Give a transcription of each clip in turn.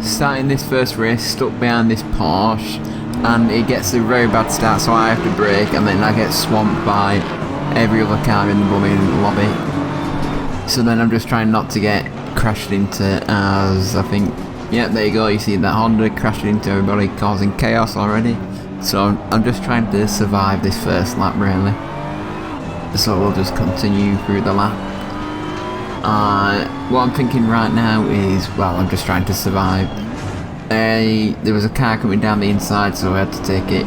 starting this first race stuck behind this Porsche, and it gets a very bad start, so I have to brake, and then I get swamped by every other car in the blooming lobby. So then I'm just trying not to get crashed into, as I think, yeah, there you go, you see that Honda crashed into everybody, causing chaos already. So I'm just trying to survive this first lap, really. So we'll just continue through the lap. What I'm thinking right now is, well, I'm just trying to survive. There was a car coming down the inside, so I had to take it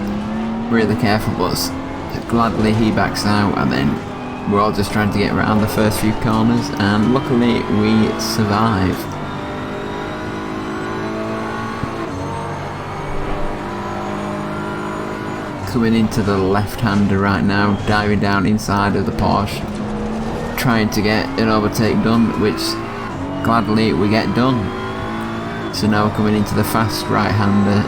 really careful, but gladly he backs out, and then we're all just trying to get around the first few corners, and luckily we survive. Coming into the left-hander right now, diving down inside of the Porsche, trying to get an overtake done, which gladly we get done. So now we're coming into the fast right-hander.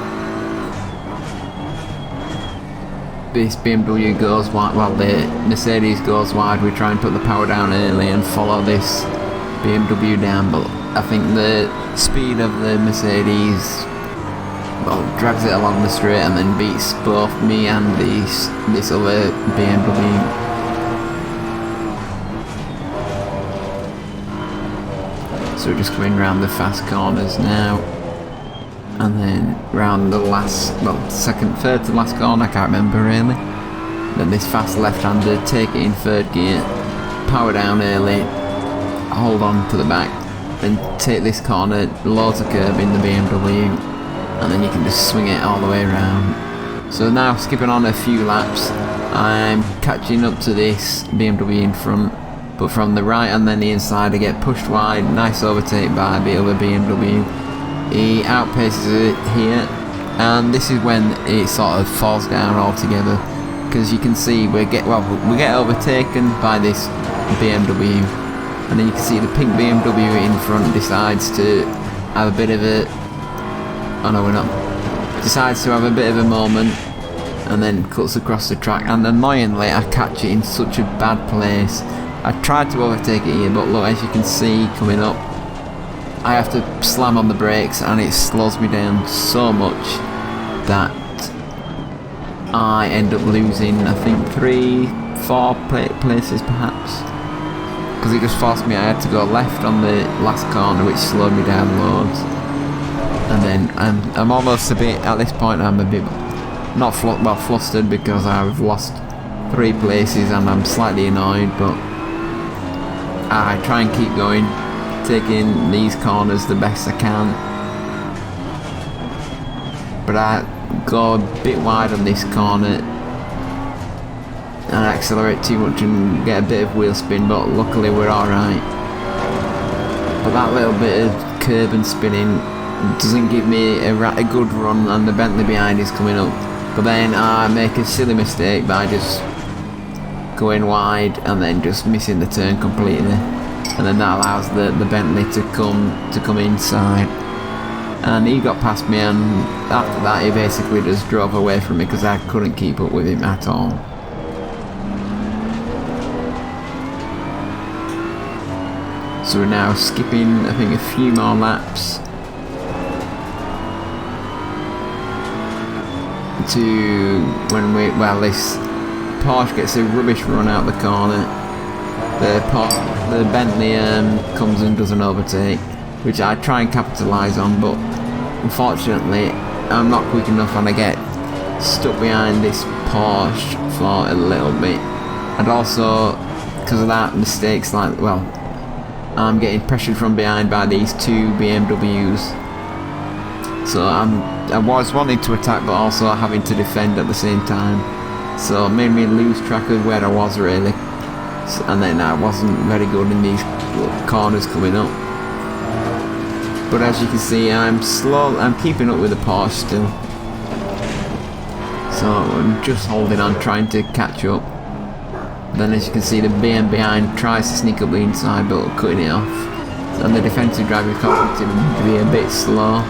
This BMW goes wide, well, the Mercedes goes wide. We try and put the power down early and follow this BMW down, but I think the speed of the Mercedes, well, drags it along the straight and then beats both me and this other BMW. So we're just coming around the fast corners now, and then round the last, well, third to last corner, I can't remember really. Then this fast left-hander, take it in third gear, power down early, hold on to the back, then take this corner, loads of curb in the BMW, and then you can just swing it all the way around. So now skipping on a few laps, I'm catching up to this BMW in front, but from the right and then the inside I get pushed wide. Nice overtake by the other BMW. He outpaces it here, and this is when it sort of falls down altogether, because you can see we get overtaken by this BMW, and then you can see the pink BMW in front decides to have a bit of a, oh no we're not, decides to have a bit of a moment and then cuts across the track, and annoyingly I catch it in such a bad place. I tried to overtake it here, but look, as you can see coming up, I have to slam on the brakes and it slows me down so much that I end up losing, I think 3-4 places perhaps, because it just forced me, I had to go left on the last corner, which slowed me down loads. And then I'm almost a bit, at this point I'm a bit not flustered because I've lost 3 places and I'm slightly annoyed, but I try and keep going, taking these corners the best I can. But I go a bit wide on this corner and accelerate too much and get a bit of wheel spin, but luckily we're alright. But that little bit of curb and spinning doesn't give me a good run, and the Bentley behind is coming up. But then I make a silly mistake by just going wide and then just missing the turn completely, and then that allows the Bentley to come inside, and he got past me, and after that he basically just drove away from me because I couldn't keep up with him at all. So we're now skipping, I think, a few more laps to when this Porsche gets a rubbish run out the corner. The Bentley comes and does an overtake, which I try and capitalise on, but unfortunately I'm not quick enough and I get stuck behind this Porsche for a little bit. And also, because of that mistakes, I'm getting pressured from behind by these 2 BMWs. So I was wanting to attack but also having to defend at the same time. So it made me lose track of where I was really. And then I wasn't very good in these corners coming up. But as you can see, I'm keeping up with the Porsche still. So I'm just holding on, trying to catch up. Then as you can see, the BM behind tries to sneak up the inside but cutting it off. And the defensive driver causing him to be a bit slow.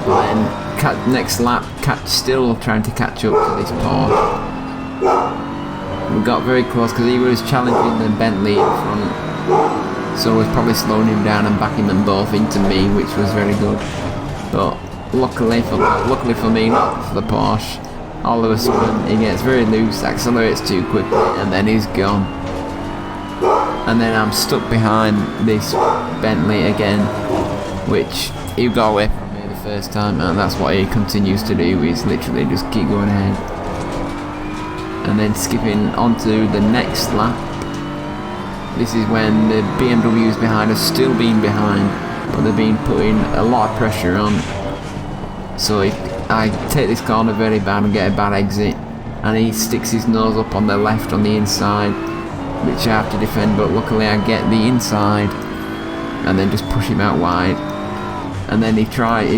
But then next lap, still trying to catch up to this Porsche. We got very close because he was challenging the Bentley in front, so I was probably slowing him down and backing them both into me, which was very good. But luckily for me, not for the Porsche, all of a sudden he gets very loose, accelerates too quickly, and then he's gone. And then I'm stuck behind this Bentley again, which he got away from me the first time, and that's what he continues to do, is literally just keep going ahead. And then skipping onto the next lap, this is when the BMWs behind are still being behind, but they've been putting a lot of pressure on. So I take this corner very bad and get a bad exit, and he sticks his nose up on the left on the inside, which I have to defend, but luckily I get the inside and then just push him out wide. And then he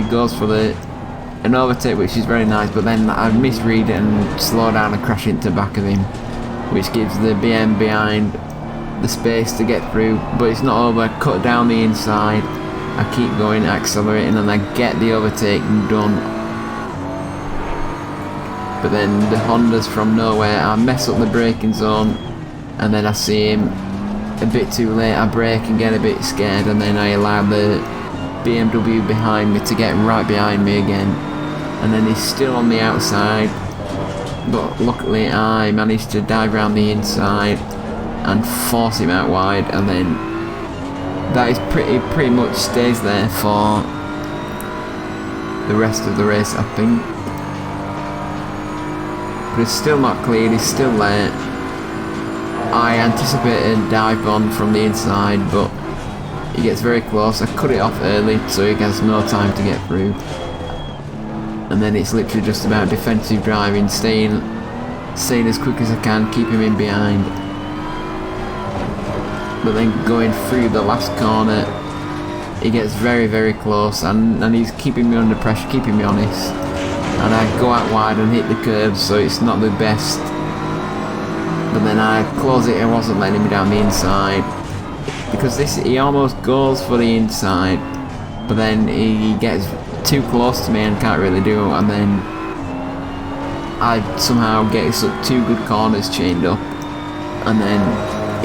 goes for an overtake, which is very nice, but then I misread it and slow down and crash into the back of him, which gives the BM behind the space to get through. But it's not over, cut down the inside, I keep going, accelerating, and I get the overtake done. But then the Hondas from nowhere, I mess up the braking zone, and then I see him a bit too late. I brake and get a bit scared, and then I allow the BMW behind me to get right behind me again, and then he's still on the outside, but luckily I managed to dive around the inside and force him out wide, and then that is pretty much stays there for the rest of the race, I think. But it's still not cleared, he's still there. I anticipated a dive bomb from the inside, but he gets very close. I cut it off early so he has no time to get through. And then it's literally just about defensive driving, staying as quick as I can, keep him in behind. But then going through the last corner, he gets very, very close, and he's keeping me under pressure, keeping me honest. And I go out wide and hit the curves, so it's not the best. But then I close it, I wasn't letting him down the inside, because he almost goes for the inside, but then he gets too close to me and can't really do it, and then I somehow get two good corners chained up, and then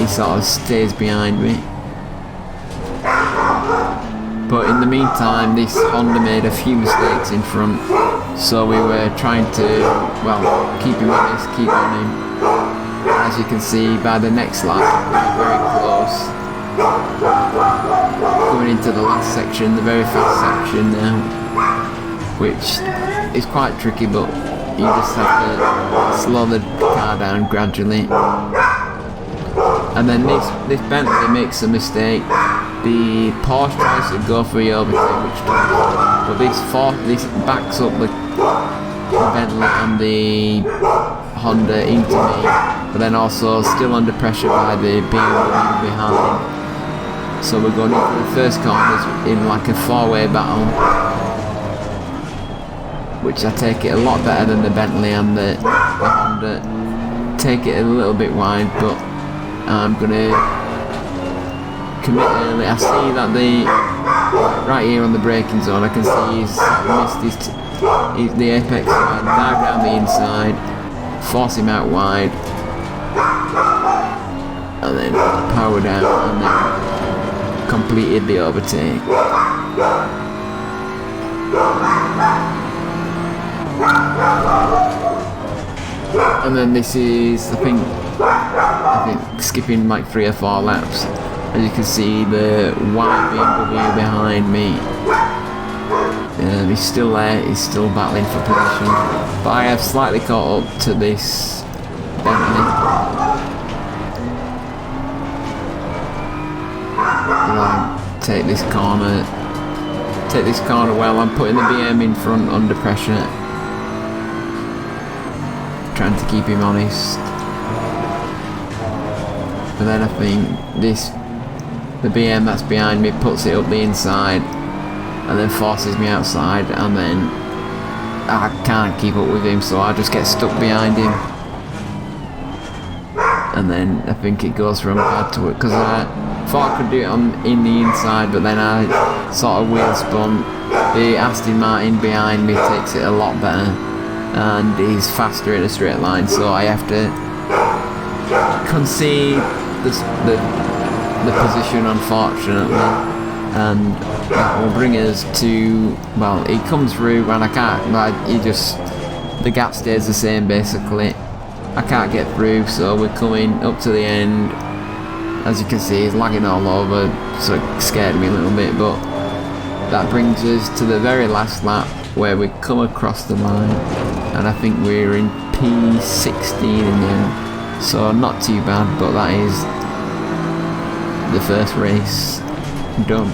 he sort of stays behind me. But in the meantime, this Honda made a few mistakes in front, so we were trying to, keep him honest, keep on him. As you can see, by the next lap, we're very close. Going into the last section, the very fast section now, which is quite tricky, but you just have to slow the car down gradually. And then this Bentley makes a mistake. The Porsche tries to go for the overtake, which does, but this backs up the Bentley and the Honda into me, but then also still under pressure by the BMW behind. So we're going into the first corners in like a four-way battle, which I take it a lot better than the Bentley and the Honda. Take it a little bit wide, but I'm gonna commit early. I see that right here on the braking zone, I can see he's missed the apex line, dive down the inside, force him out wide, and then power down, and then completed the overtake. And then this is, I think skipping like 3 or 4 laps. As you can see, the white BMW behind me, he's still there, he's still battling for position. But I have slightly caught up to this Bentley. Take this corner well. I'm putting the BM in front under pressure, trying to keep him honest. But then I think the BM that's behind me puts it up the inside and then forces me outside, and then I can't keep up with him, so I just get stuck behind him. And then I think it goes from bad to it, because I thought I could do it in the inside, but then I sort of wheel spun. The Aston Martin behind me takes it a lot better, and he's faster in a straight line, so I have to concede the position, unfortunately. and that will bring us to, well, he comes through and I can't, like, the gap stays the same basically. I can't get through, so we're coming up to the end. As you can see, he's lagging all over, so it scared me a little bit, but that brings us to the very last lap where we come across the line, and I think we're in P16 in the end, so not too bad, but that is the first race done.